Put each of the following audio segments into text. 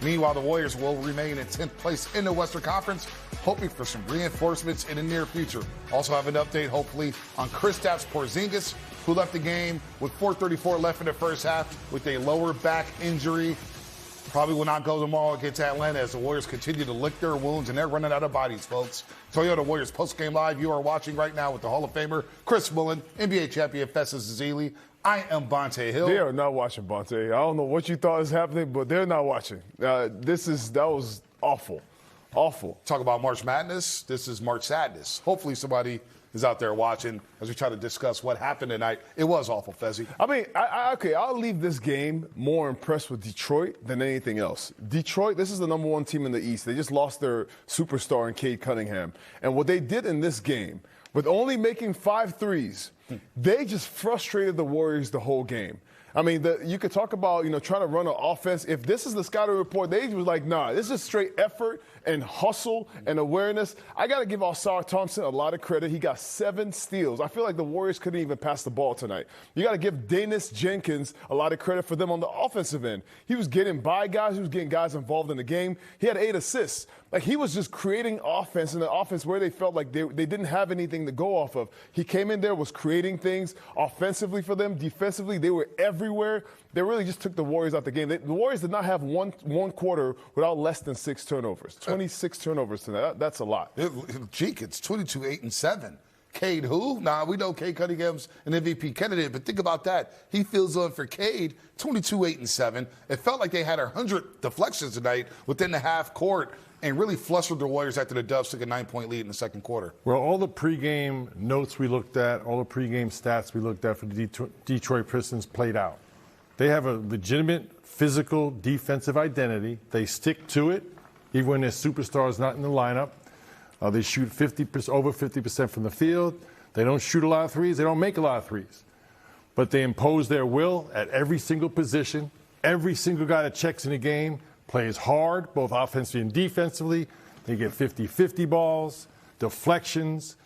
Meanwhile, the Warriors will remain in 10th place in the Western Conference, hoping for some reinforcements in the near future. Also have an update, hopefully, on Kristaps Porzingis, who left the game with 4:34 left in the first half with a lower back injury. Probably will not go tomorrow against Atlanta as the Warriors continue to lick their wounds, and they're running out of bodies, folks. Toyota Warriors Postgame Live, you are watching right now with the Hall of Famer Chris Mullin, NBA champion Festus Ezeli. I am Bonta Hill. They are not watching, Bonta. I don't know what you thought was happening, but they're not watching. That was awful. Awful. Talk about March Madness. This is March Sadness. Hopefully somebody is out there watching as we try to discuss what happened tonight. It was awful, Fezzi. I mean, okay, I'll leave this game more impressed with Detroit than anything else. Detroit, this is the number one team in the East. They just lost their superstar in Cade Cunningham. And what they did in this game, with only making 5 threes, they just frustrated the Warriors the whole game. I mean, you could talk about, trying to run an offense. If this is the scouting report, they was like, nah, this is straight effort and hustle and awareness. I got to give Ausar Thompson a lot of credit. He got 7 steals. I feel like the Warriors couldn't even pass the ball tonight. You got to give Dennis Jenkins a lot of credit for them on the offensive end. He was getting by guys. He was getting guys involved in the game. He had 8 assists. Like, he was just creating offense in the offense where they felt like they didn't have anything to go off of. He came in there, was creating things offensively for them. Defensively, they were everywhere. They really just took the Warriors out the game. The Warriors did not have one quarter without less than 6 turnovers. 26 turnovers tonight. That's a lot. It's 22, 8, and 7. Cade who? Nah, we know Cade Cunningham's an MVP candidate, but think about that. He fills in for Cade, 22, 8, and 7. It felt like they had 100 deflections tonight within the half court and really flustered the Warriors after the Dubs took a 9-point lead in the second quarter. Well, all the pregame notes we looked at, all the pregame stats we looked at for the Detroit Pistons played out. They have a legitimate physical defensive identity. They stick to it, even when their superstar is not in the lineup. They shoot over 50% from the field. They don't shoot a lot of threes. They don't make a lot of threes. But they impose their will at every single position. Every single guy that checks in the game plays hard, both offensively and defensively. They get 50-50 balls, deflections.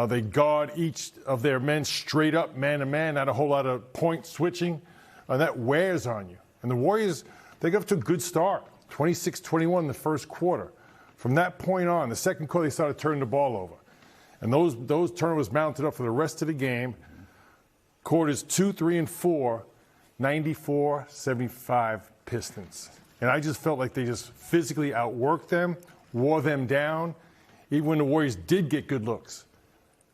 They guard each of their men straight up, man-to-man, not a whole lot of point switching. That wears on you. And the Warriors, they got off to a good start, 26-21 in the first quarter. From that point on, the second quarter, they started turning the ball over. And those turnovers mounted up for the rest of the game. Quarters 2, 3, and 4, 94-75 Pistons. And I just felt like they just physically outworked them, wore them down. Even when the Warriors did get good looks,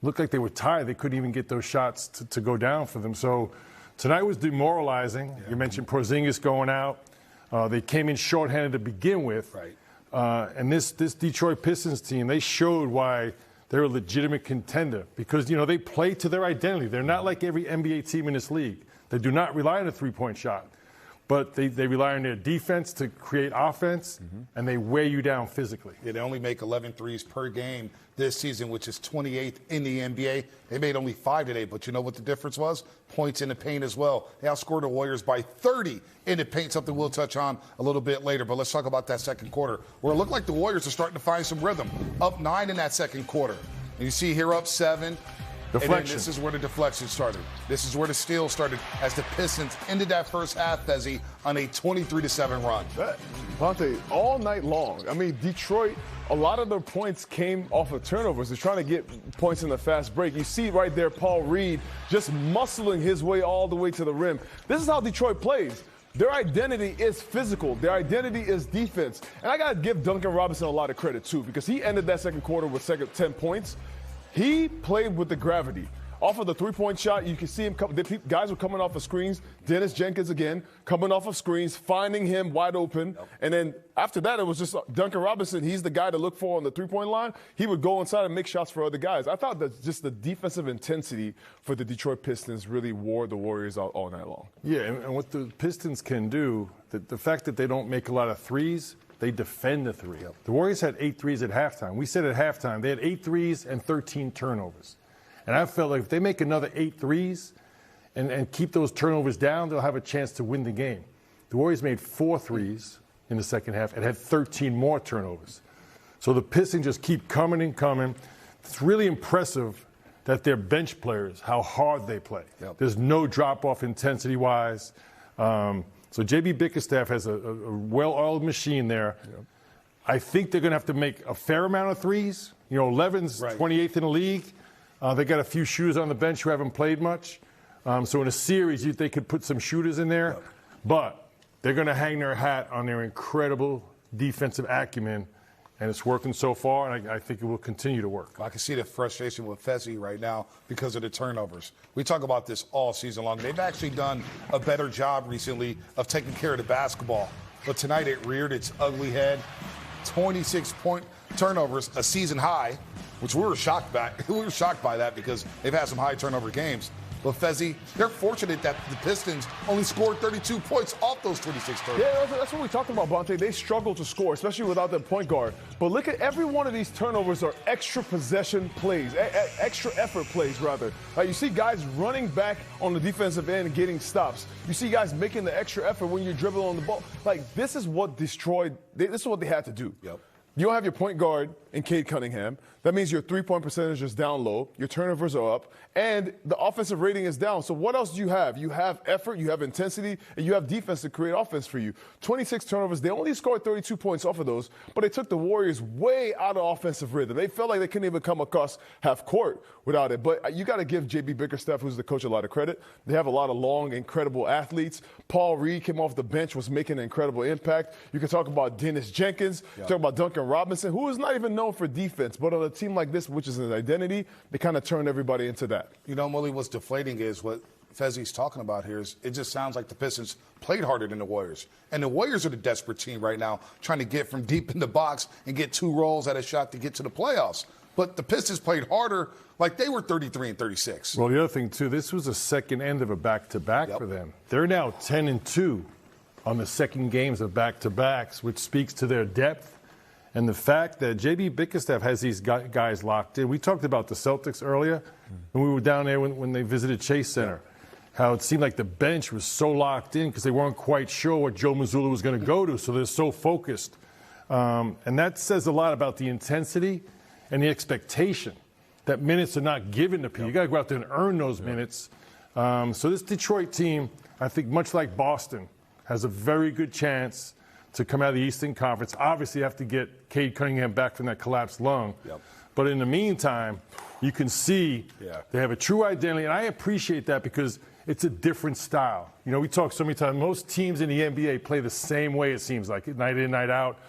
looked like they were tired. They couldn't even get those shots to go down for them. So tonight was demoralizing. Yeah. You mentioned Porzingis going out. They came in shorthanded to begin with. Right. And this Detroit Pistons team, they showed why they're a legitimate contender because, they play to their identity. They're not like every NBA team in this league. They do not rely on a three-point shot. But they rely on their defense to create offense, and they wear you down physically. Yeah, they only make 11 threes per game this season, which is 28th in the NBA. They made only 5 today, but you know what the difference was? Points in the paint as well. They outscored the Warriors by 30 in the paint, something we'll touch on a little bit later. But let's talk about that second quarter, where it looked like the Warriors are starting to find some rhythm. Up 9 in that second quarter. And you see here up 7. Deflection. And then this is where the deflection started. This is where the steal started as the Pistons ended that first half, Fezzi, on a 23-7 run. Bonta, all night long. I mean, Detroit, a lot of their points came off of turnovers. They're trying to get points in the fast break. You see right there Paul Reed just muscling his way all the way to the rim. This is how Detroit plays. Their identity is physical. Their identity is defense. And I got to give Duncan Robinson a lot of credit, too, because he ended that second quarter with 10 points. He played with the gravity. Off of the three-point shot, you can see him come. The guys were coming off of screens. Dennis Jenkins again, coming off of screens, finding him wide open. Yep. And then after that, it was just Duncan Robinson. He's the guy to look for on the three-point line. He would go inside and make shots for other guys. I thought that just the defensive intensity for the Detroit Pistons really wore the Warriors out all night long. Yeah, and what the Pistons can do, the fact that they don't make a lot of threes, they defend the three. Yep. The Warriors had 8 threes at halftime. We said at halftime they had 8 threes and 13 turnovers. And I felt like if they make another 8 threes and keep those turnovers down, they'll have a chance to win the game. The Warriors made 4 threes in the second half and had 13 more turnovers. So the Pistons just keep coming and coming. It's really impressive that their bench players, how hard they play. Yep. There's no drop-off intensity-wise. So J.B. Bickerstaff has a well-oiled machine there. Yep. I think they're going to have to make a fair amount of threes. 11's 28th in the league. They got a few shooters on the bench who haven't played much. So in a series, they could put some shooters in there. Yep. But they're going to hang their hat on their incredible defensive acumen. And it's working so far, and I think it will continue to work. I can see the frustration with Fezzi right now because of the turnovers. We talk about this all season long. They've actually done a better job recently of taking care of the basketball. But tonight it reared its ugly head. 26-point turnovers, a season high, which we were shocked by. We were shocked by that because they've had some high turnover games. But Fezzi, they're fortunate that the Pistons only scored 32 points off those 26 turnovers. Yeah, that's what we talked about, Bonta. They struggle to score, especially without their point guard. But look at every one of these turnovers are extra possession plays, extra effort plays, rather. You see guys running back on the defensive end and getting stops. You see guys making the extra effort when you're dribbling on the ball. This is what this is what they had to do. Yep. You don't have your point guard in Cade Cunningham. That means your three-point percentage is down low, your turnovers are up, and the offensive rating is down. So what else do you have? You have effort, you have intensity, and you have defense to create offense for you. 26 turnovers. They only scored 32 points off of those, but they took the Warriors way out of offensive rhythm. They felt like they couldn't even come across half court without it. But you got to give J.B. Bickerstaff, who's the coach, a lot of credit. They have a lot of long, incredible athletes. Paul Reed came off the bench, was making an incredible impact. You can talk about Dennis Jenkins. You talk about Duncan Robinson, who is not even known for defense, but on a team like this, which is an identity, they kind of turned everybody into that. Mullin, what's deflating is what Fezzi's talking about here is it just sounds like the Pistons played harder than the Warriors. And the Warriors are the desperate team right now, trying to get from deep in the box and get 2 rolls at a shot to get to the playoffs. But the Pistons played harder like they were 33 and 36. Well, the other thing, too, this was the second end of a back-to-back for them. They're now 10-2 on the second games of back-to-backs, which speaks to their depth. And the fact that J.B. Bickerstaff has these guys locked in. We talked about the Celtics earlier when we were down there when they visited Chase Center, how it seemed like the bench was so locked in because they weren't quite sure what Joe Mazzulla was going to go to, so they're so focused. And that says a lot about the intensity and the expectation that minutes are not given to people. You got to go out there and earn those minutes. So this Detroit team, I think much like Boston, has a very good chance to come out of the Eastern Conference. Obviously, you have to get Cade Cunningham back from that collapsed lung. But in the meantime, you can see they have a true identity, and I appreciate that because it's a different style. We talk so many times, most teams in the NBA play the same way, it seems like, night in, night out,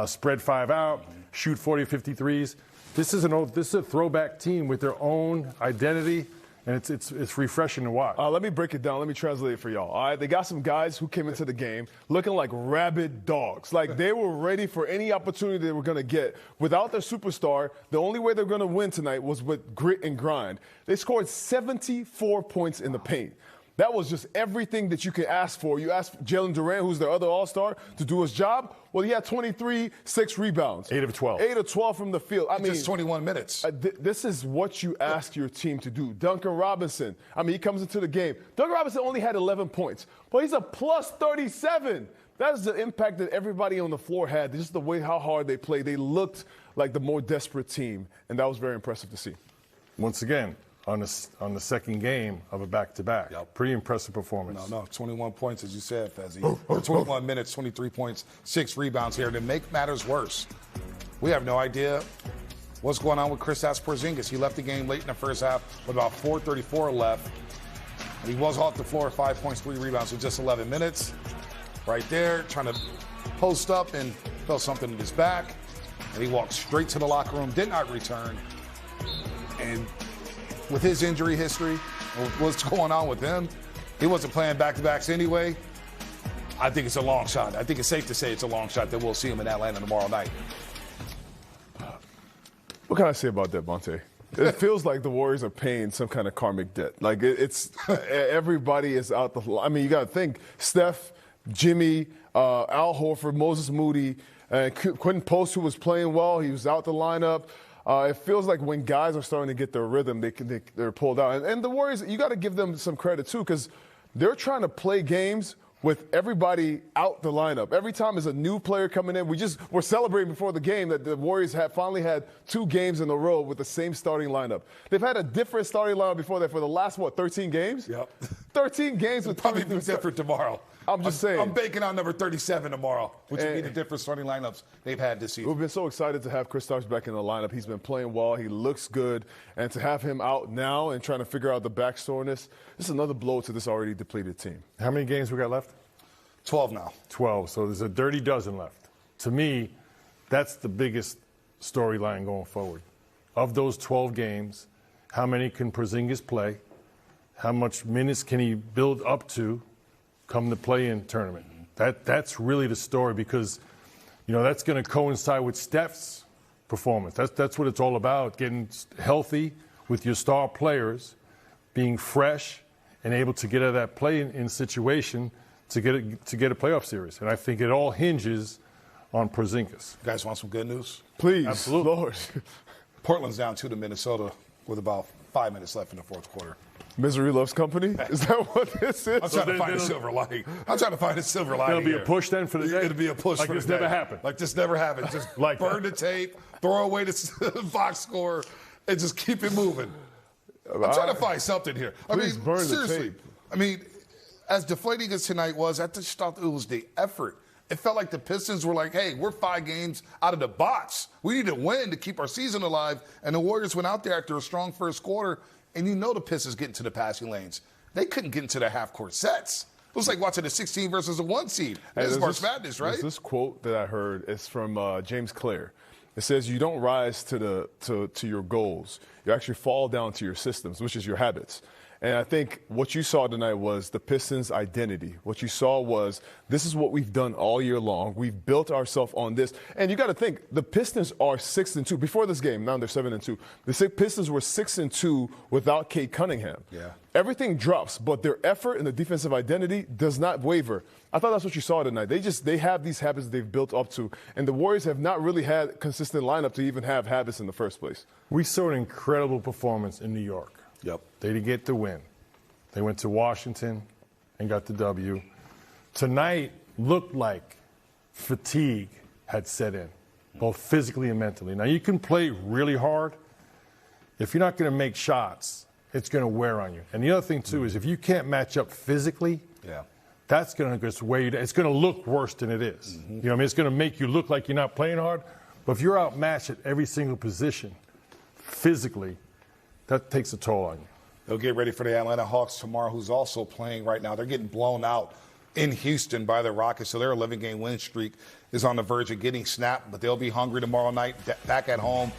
spread 5 out, shoot 40 or 50 threes. This is a throwback team with their own identity. And it's refreshing to watch. Let me break it down. Let me translate it for y'all. All right, they got some guys who came into the game looking like rabid dogs. Like they were ready for any opportunity they were going to get. Without their superstar, the only way they're going to win tonight was with grit and grind. They scored 74 points in the paint. That was just everything that you could ask for. You asked Jalen Durant, who's their other all-star, to do his job. Well, he had 23, 6 rebounds. 8 of 12. 8 of 12 from the field. I mean, just 21 minutes. This is what you ask your team to do. Duncan Robinson, he comes into the game. Duncan Robinson only had 11 points, but he's a plus 37. That's the impact that everybody on the floor had. Just the way how hard they played. They looked like the more desperate team, and that was very impressive to see. Once again, on the second game of a back-to-back. Pretty impressive performance. No, 21 points, as you said, Fezzi. 21 minutes, 23 points, 6 rebounds here. To make matters worse, we have no idea what's going on with Kristaps Porzingis. He left the game late in the first half with about 4:34 left. And he was off the floor, 5 points, 3 rebounds with just 11 minutes. Right there, trying to post up and felt something in his back. And he walked straight to the locker room, did not return. And with his injury history, what's going on with him, he wasn't playing back-to-backs anyway. I think it's a long shot. I think it's safe to say it's a long shot that we'll see him in Atlanta tomorrow night. What can I say about that, Bonta? It feels like the Warriors are paying some kind of karmic debt. Like it's everybody is out the. You got to think Steph, Jimmy, Al Horford, Moses Moody, Quentin Post, who was playing well, he was out the lineup. It feels like when guys are starting to get their rhythm, they're pulled out. And the Warriors, you got to give them some credit, too, because they're trying to play games with everybody out the lineup. Every time there's a new player coming in, we're celebrating before the game that the Warriors have finally had 2 games in a row with the same starting lineup. They've had a different starting lineup before that for the last, 13 games? 13 games with probably be different tomorrow. I'm just saying. I'm banking on number 37 tomorrow, which would be the different starting lineups they've had this season. We've been so excited to have Kristaps back in the lineup. He's been playing well. He looks good. And to have him out now and trying to figure out the backstory on this is another blow to this already depleted team. How many games we got left? 12 now. 12. So there's a dirty dozen left. To me, that's the biggest storyline going forward. Of those 12 games, how many can Porzingis play? How much minutes can he build up to come the play-in tournament? That's really the story, because, that's going to coincide with Steph's performance. That's what it's all about, getting healthy with your star players, being fresh and able to get out of that play-in situation to get a playoff series. And I think it all hinges on Porzingis. You guys want some good news? Please, Absolutely. Lord. Portland's down 2 to Minnesota with about 5 minutes left in the fourth quarter. Misery loves company? Is that what this is? I'm trying to find a silver lining. It'll be a push then for the day? It'll be a push like for this the day. never happened. Like this never happened. Just Like burn that. the tape, throw away the box score, and just keep it moving. I'm trying to find something here. Please burn the seriously. tape. As deflating as tonight was, I just thought it was the effort. It felt like the Pistons were like, hey, we're 5 games out of the box. We need to win to keep our season alive. And the Warriors went out there after a strong first quarter, and the Pistons get into the passing lanes. They couldn't get into the half-court sets. It was like watching a 16 versus a 1 seed. This is March Madness, right? There's this quote that I heard. It's from James Clear. It says, you don't rise to your goals. You actually fall down to your systems, which is your habits. And I think what you saw tonight was the Pistons' identity. What you saw was, this is what we've done all year long. We've built ourselves on this. And you got to think, the Pistons are 6-2. Before this game, now they're 7-2. The Pistons were 6-2 without Cade Cunningham. Yeah. Everything drops, but their effort and the defensive identity does not waver. I thought that's what you saw tonight. They have these habits they've built up to. And the Warriors have not really had a consistent lineup to even have habits in the first place. We saw an incredible performance in New York. Yep. They didn't get the win. They went to Washington and got the W. Tonight looked like fatigue had set in, both physically and mentally. Now, you can play really hard. If you're not going to make shots, it's going to wear on you. And the other thing, too, is if you can't match up physically, that's going to just weigh you down. It's going to look worse than it is. It's going to make you look like you're not playing hard. But if you're outmatched at every single position physically, that takes a toll on you. They'll get ready for the Atlanta Hawks tomorrow, who's also playing right now. They're getting blown out in Houston by the Rockets, so their 11-game win streak is on the verge of getting snapped, but they'll be hungry tomorrow night, back at home